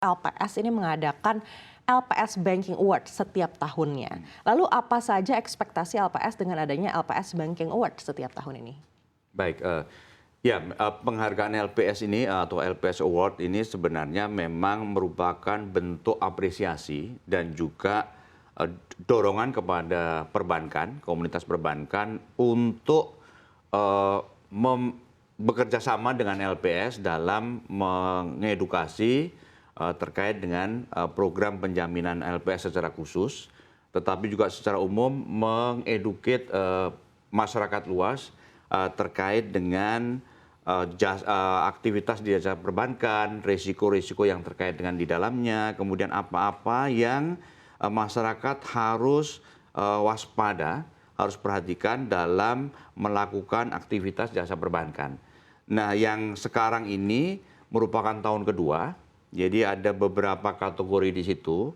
LPS ini mengadakan LPS Banking Award setiap tahunnya. Lalu apa saja ekspektasi LPS dengan adanya LPS Banking Award setiap tahun ini? Baik, penghargaan LPS ini atau LPS Award ini sebenarnya memang merupakan bentuk apresiasi dan juga dorongan kepada perbankan, komunitas perbankan untuk bekerja sama dengan LPS dalam mengedukasi terkait dengan program penjaminan LPS secara khusus, tetapi juga secara umum mengeduket masyarakat luas terkait dengan aktivitas di jasa perbankan, risiko-risiko yang terkait dengan di dalamnya, kemudian apa-apa yang masyarakat harus waspada, harus perhatikan dalam melakukan aktivitas jasa perbankan. Nah, yang sekarang ini merupakan tahun kedua, jadi ada beberapa kategori di situ.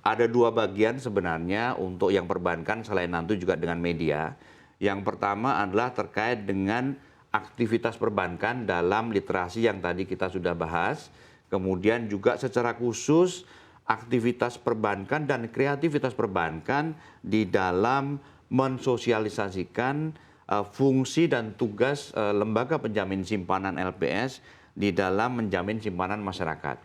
Ada dua bagian sebenarnya untuk yang perbankan selain nanti juga dengan media. Yang pertama adalah terkait dengan aktivitas perbankan dalam literasi yang tadi kita sudah bahas. Kemudian juga secara khusus aktivitas perbankan dan kreativitas perbankan di dalam mensosialisasikan fungsi dan tugas lembaga penjamin simpanan LPS di dalam menjamin simpanan masyarakat.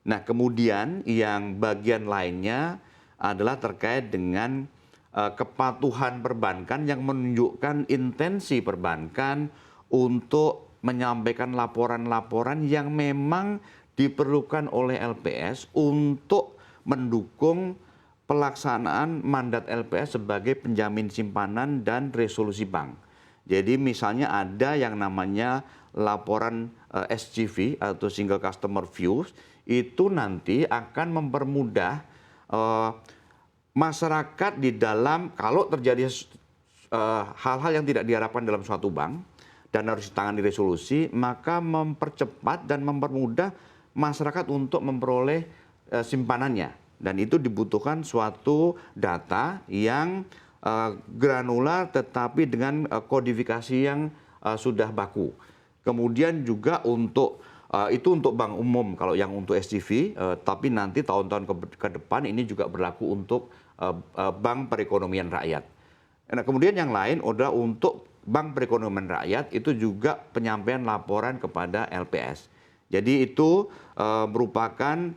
Nah, kemudian yang bagian lainnya adalah terkait dengan kepatuhan perbankan yang menunjukkan intensi perbankan untuk menyampaikan laporan-laporan yang memang diperlukan oleh LPS untuk mendukung pelaksanaan mandat LPS sebagai penjamin simpanan dan resolusi bank. Jadi misalnya ada yang namanya laporan SCV atau Single Customer Views, itu nanti akan mempermudah masyarakat di dalam kalau terjadi hal-hal yang tidak diharapkan dalam suatu bank dan harus ditangani resolusi, maka mempercepat dan mempermudah masyarakat untuk memperoleh simpanannya. Dan itu dibutuhkan suatu data yang granular tetapi dengan kodifikasi yang sudah baku. Kemudian juga itu untuk bank umum kalau yang untuk SCV, tapi nanti tahun-tahun ke depan ini juga berlaku untuk bank perekonomian rakyat. Nah, kemudian yang lain adalah untuk bank perekonomian rakyat itu juga penyampaian laporan kepada LPS. Jadi itu merupakan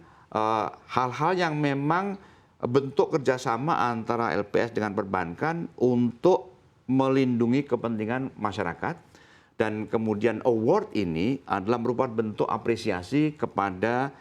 hal-hal yang memang bentuk kerjasama antara LPS dengan perbankan untuk melindungi kepentingan masyarakat. Dan kemudian award ini adalah merupakan bentuk apresiasi kepada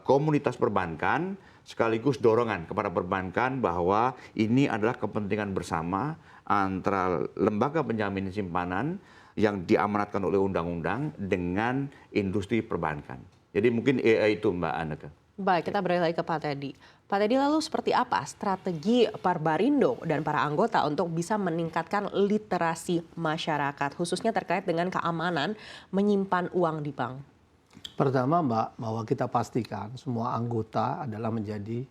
komunitas perbankan, sekaligus dorongan kepada perbankan bahwa ini adalah kepentingan bersama antara lembaga penjamin simpanan yang diamanatkan oleh undang-undang dengan industri perbankan. Jadi mungkin itu Mbak Anneke. Baik, kita beralih lagi ke Pak Teddy. Pak Teddy, lalu seperti apa strategi Parbarindo dan para anggota untuk bisa meningkatkan literasi masyarakat, khususnya terkait dengan keamanan menyimpan uang di bank? Pertama Mbak, bahwa kita pastikan semua anggota adalah menjadi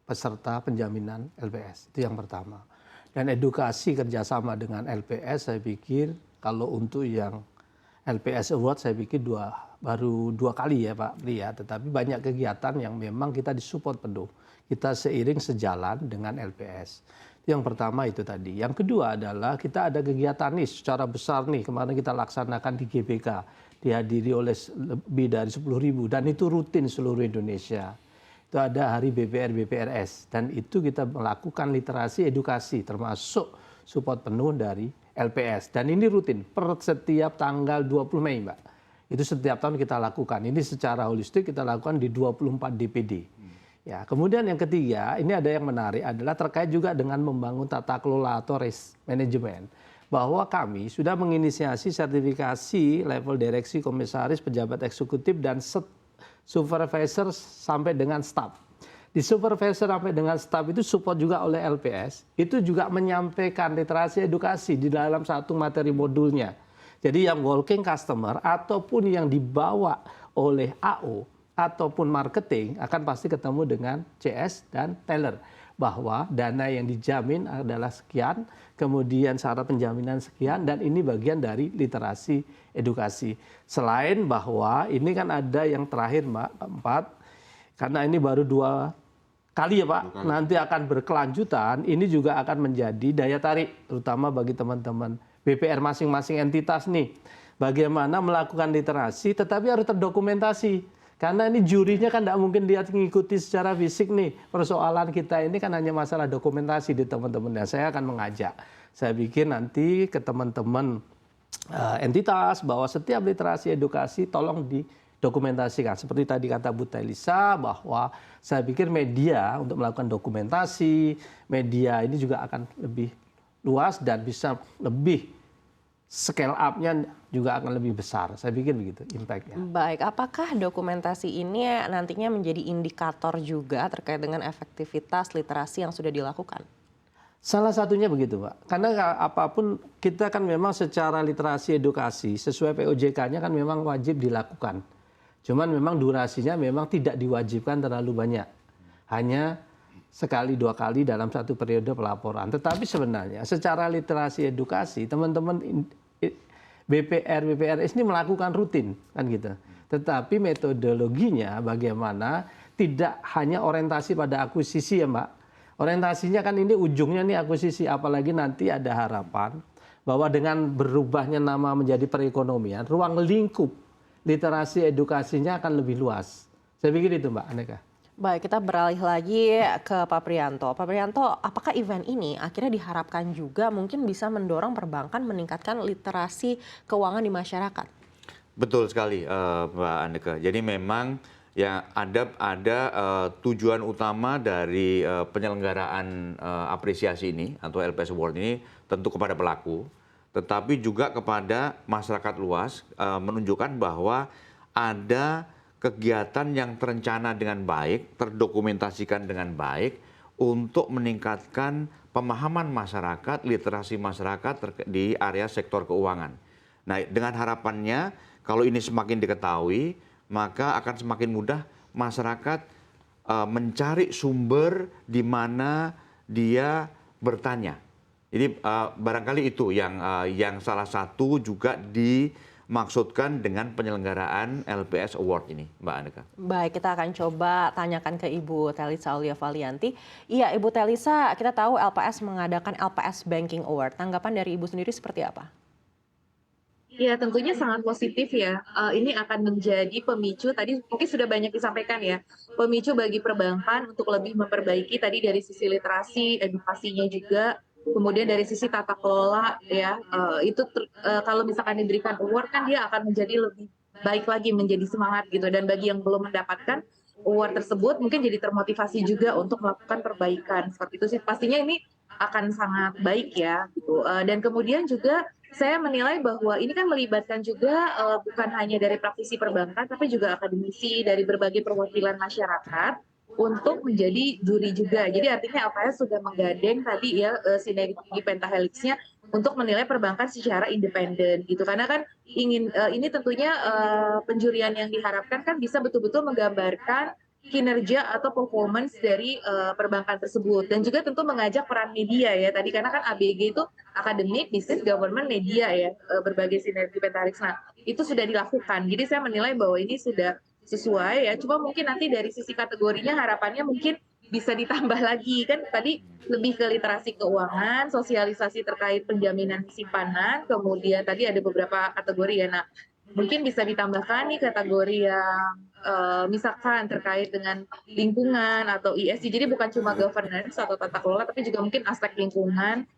peserta penjaminan LPS. Itu yang pertama. Dan edukasi kerjasama dengan LPS saya pikir kalau untuk yang LPS Award saya pikir baru dua kali ya Pak Pri ya, tetapi banyak kegiatan yang memang kita disupport penuh. Kita seiring sejalan dengan LPS. Yang pertama itu tadi. Yang kedua adalah kita ada kegiatan nih secara besar nih kemarin kita laksanakan di GBK. Dihadiri oleh lebih dari 10.000 dan itu rutin seluruh Indonesia. Itu ada hari BPR-BPRS dan itu kita melakukan literasi edukasi termasuk support penuh dari LPS. Dan ini rutin per setiap tanggal 20 Mei Mbak. Itu setiap tahun kita lakukan. Ini secara holistik kita lakukan di 24 DPD. Ya, kemudian yang ketiga, ini ada yang menarik adalah terkait juga dengan membangun tata kelola atau risk management. Bahwa kami sudah menginisiasi sertifikasi level direksi, komisaris, pejabat eksekutif, dan supervisor sampai dengan staff. Di supervisor sampai dengan staff itu support juga oleh LPS, itu juga menyampaikan literasi edukasi di dalam satu materi modulnya. Jadi yang walking customer ataupun yang dibawa oleh AO ataupun marketing akan pasti ketemu dengan CS dan teller. bahwa dana yang dijamin adalah sekian, kemudian syarat penjaminan sekian, dan ini bagian dari literasi edukasi. Selain bahwa ini kan ada yang terakhir Mbak, keempat, karena ini baru 2 kali ya Pak, nanti akan berkelanjutan, ini juga akan menjadi daya tarik, terutama bagi teman-teman BPR masing-masing entitas nih. Bagaimana melakukan literasi, tetapi harus terdokumentasi. Karena ini jurinya kan tidak mungkin lihat mengikuti secara fisik nih. Persoalan kita ini kan hanya masalah dokumentasi di teman-teman. Dan saya akan mengajak, saya pikir nanti ke teman-teman entitas bahwa setiap literasi edukasi tolong didokumentasikan. Seperti tadi kata Bu Telisa bahwa saya pikir media untuk melakukan dokumentasi, media ini juga akan lebih luas dan bisa lebih scale up-nya juga akan lebih besar. Saya pikir begitu impact-nya. Baik, apakah dokumentasi ini nantinya menjadi indikator juga terkait dengan efektivitas literasi yang sudah dilakukan? Salah satunya begitu Pak. Karena apapun kita kan memang secara literasi edukasi sesuai POJK-nya kan memang wajib dilakukan. Cuman memang durasinya memang tidak diwajibkan terlalu banyak. Hanya sekali 2 kali dalam satu periode pelaporan. Tetapi sebenarnya secara literasi edukasi teman-teman BPRS ini melakukan rutin kan gitu. Tetapi metodologinya bagaimana tidak hanya orientasi pada akuisisi ya Mbak. Orientasinya kan ini ujungnya nih akuisisi, apalagi nanti ada harapan bahwa dengan berubahnya nama menjadi perekonomian, ruang lingkup literasi edukasinya akan lebih luas. Saya pikir itu Mbak Aneka. Baik, kita beralih lagi ke Pak Priyanto. Pak Priyanto, apakah event ini akhirnya diharapkan juga mungkin bisa mendorong perbankan meningkatkan literasi keuangan di masyarakat? Betul sekali, Mbak Aneka. Jadi memang ya ada tujuan utama dari penyelenggaraan apresiasi ini atau LPS Award ini tentu kepada pelaku, tetapi juga kepada masyarakat luas, menunjukkan bahwa ada kegiatan yang terencana dengan baik, terdokumentasikan dengan baik untuk meningkatkan pemahaman masyarakat, literasi masyarakat di area sektor keuangan. Nah, dengan harapannya kalau ini semakin diketahui, maka akan semakin mudah masyarakat mencari sumber di mana dia bertanya. Jadi barangkali itu yang salah satu juga dimaksudkan dengan penyelenggaraan LPS Award ini, Mbak Aneka. Baik, kita akan coba tanyakan ke Ibu Telisa Aulia Valianti. Iya, Ibu Telisa, kita tahu LPS mengadakan LPS Banking Award. Tanggapan dari Ibu sendiri seperti apa? Ya, tentunya sangat positif ya. Ini akan menjadi pemicu, tadi mungkin sudah banyak disampaikan ya, pemicu bagi perbankan untuk lebih memperbaiki tadi dari sisi literasi, edukasinya juga, kemudian dari sisi tata kelola ya, kalau misalkan diberikan award kan dia akan menjadi lebih baik lagi, menjadi semangat gitu. Dan bagi yang belum mendapatkan award tersebut mungkin jadi termotivasi juga untuk melakukan perbaikan. Seperti itu sih, pastinya ini akan sangat baik ya gitu. Dan kemudian juga saya menilai bahwa ini kan melibatkan juga bukan hanya dari praktisi perbankan tapi juga akademisi dari berbagai perwakilan masyarakat untuk menjadi juri juga. Jadi artinya LPS sudah menggandeng tadi ya sinergi pentahelixnya untuk menilai perbankan secara independen gitu. Karena kan ini tentunya penjurian yang diharapkan kan bisa betul-betul menggambarkan kinerja atau performance dari perbankan tersebut, dan juga tentu mengajak peran media ya tadi, karena kan ABG itu akademik, bisnis, government, media ya, berbagai sinergi pentahelix. Nah, itu sudah dilakukan. Jadi saya menilai bahwa ini sudah sesuai ya. Cuma mungkin nanti dari sisi kategorinya harapannya mungkin bisa ditambah lagi, kan tadi lebih ke literasi keuangan, sosialisasi terkait penjaminan simpanan, kemudian tadi ada beberapa kategori ya. Nah, mungkin bisa ditambahkan nih kategori yang misalkan terkait dengan lingkungan atau ESG. Jadi bukan cuma governance atau tata kelola, tapi juga mungkin aspek lingkungan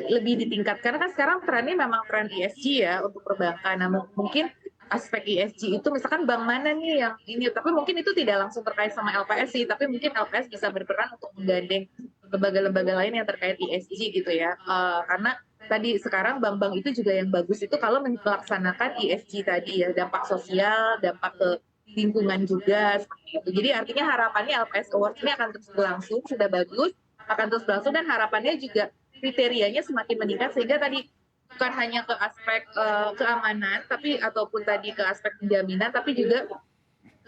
lebih ditingkatkan. Karena kan sekarang trennya memang tren ESG ya untuk perbankan. Nah, mungkin aspek ESG itu misalkan bank mana nih yang ini, tapi mungkin itu tidak langsung terkait sama LPS sih, tapi mungkin LPS bisa berperan untuk menggandeng lembaga-lembaga lain yang terkait ESG gitu ya. Karena tadi sekarang bank-bank itu juga yang bagus itu kalau melaksanakan ESG tadi ya, dampak sosial, dampak ke lingkungan juga seperti itu. Jadi artinya harapannya LPS Award ini akan terus berlangsung, sudah bagus, akan terus berlangsung, dan harapannya juga kriterianya semakin meningkat sehingga tadi bukan hanya ke aspek keamanan tapi ataupun tadi ke aspek penjaminan, tapi juga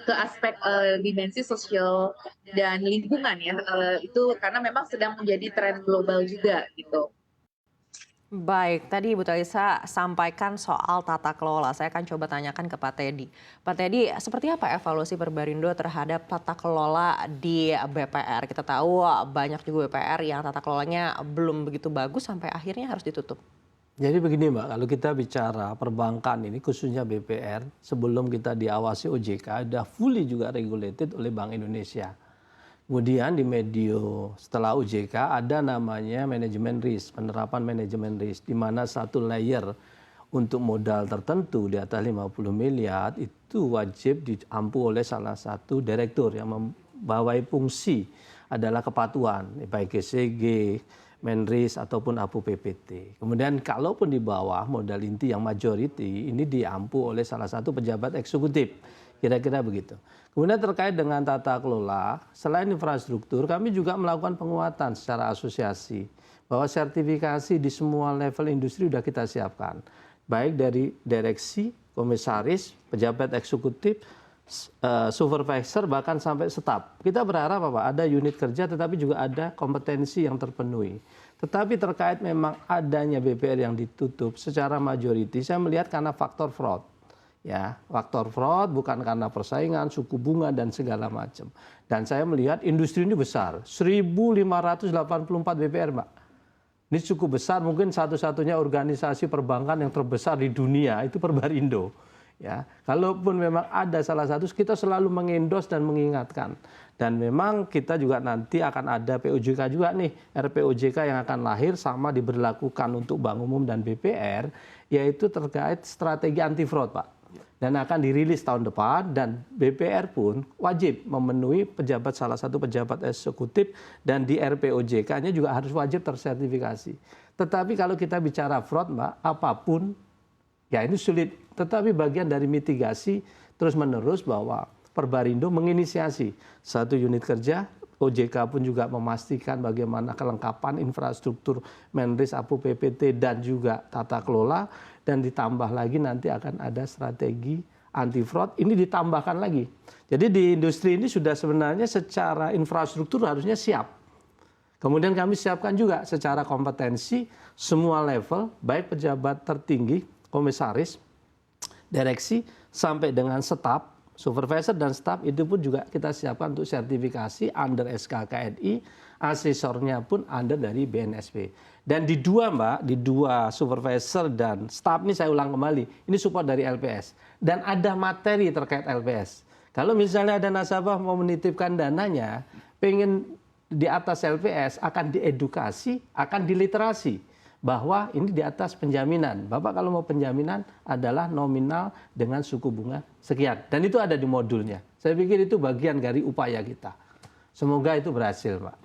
ke aspek dimensi sosial dan lingkungan ya, itu karena memang sedang menjadi tren global juga gitu. Baik, tadi Ibu Talisa sampaikan soal tata kelola. Saya akan coba tanyakan ke Pak Teddy. Pak Teddy, seperti apa evaluasi Perbarindo terhadap tata kelola di BPR? Kita tahu banyak juga BPR yang tata kelolanya belum begitu bagus sampai akhirnya harus ditutup. Jadi begini Mbak, kalau kita bicara perbankan ini khususnya BPR, sebelum kita diawasi OJK, sudah fully juga regulated oleh Bank Indonesia. Kemudian di medio setelah OJK ada namanya manajemen risk, penerapan manajemen risk, di mana satu layer untuk modal tertentu di atas 50 miliar itu wajib diampu oleh salah satu direktur yang membawai fungsi adalah kepatuhan, baik GCG, Menris ataupun APU PPT. Kemudian kalaupun di bawah modal inti yang majority ini diampu oleh salah satu pejabat eksekutif. Kira-kira begitu. Kemudian terkait dengan tata kelola, selain infrastruktur kami juga melakukan penguatan secara asosiasi. Bahwa sertifikasi di semua level industri sudah kita siapkan. Baik dari direksi, komisaris, pejabat eksekutif, supervisor bahkan sampai staf. Kita berharap ada unit kerja tetapi juga ada kompetensi yang terpenuhi. Tetapi terkait memang adanya BPR yang ditutup secara majority, saya melihat karena faktor fraud. Ya, faktor fraud bukan karena persaingan, suku bunga dan segala macam. Dan saya melihat industri ini besar, 1.584 BPR, Mbak. Ini cukup besar, mungkin satu-satunya organisasi perbankan yang terbesar di dunia itu Perbarindo. Ya, kalaupun memang ada salah satu, kita selalu mengendos dan mengingatkan. Dan memang kita juga nanti akan ada POJK juga nih, RPOJK yang akan lahir sama diberlakukan untuk Bank Umum dan BPR, yaitu terkait strategi anti fraud, Pak. Dan akan dirilis tahun depan, dan BPR pun wajib memenuhi pejabat, salah satu pejabat eksekutif, dan di RPOJK-nya juga harus wajib tersertifikasi. Tetapi kalau kita bicara fraud, Mbak, apapun, ya ini sulit. Tetapi bagian dari mitigasi terus-menerus bahwa Perbarindo menginisiasi satu unit kerja, OJK pun juga memastikan bagaimana kelengkapan infrastruktur Menris, APU PPT, dan juga tata kelola. Dan ditambah lagi nanti akan ada strategi anti fraud, ini ditambahkan lagi. Jadi di industri ini sudah sebenarnya secara infrastruktur harusnya siap. Kemudian kami siapkan juga secara kompetensi semua level, baik pejabat tertinggi, komisaris, direksi, sampai dengan staf, supervisor dan staf itu pun juga kita siapkan untuk sertifikasi under SKKNI, asesornya pun under dari BNSP. Dan di dua Mbak, di dua supervisor dan staf ini saya ulang kembali, ini support dari LPS. Dan ada materi terkait LPS. Kalau misalnya ada nasabah mau menitipkan dananya, pengen di atas LPS akan diedukasi, akan diliterasi. Bahwa ini di atas penjaminan. Bapak kalau mau penjaminan adalah nominal dengan suku bunga sekian. Dan itu ada di modulnya. Saya pikir itu bagian dari upaya kita. Semoga itu berhasil, Pak.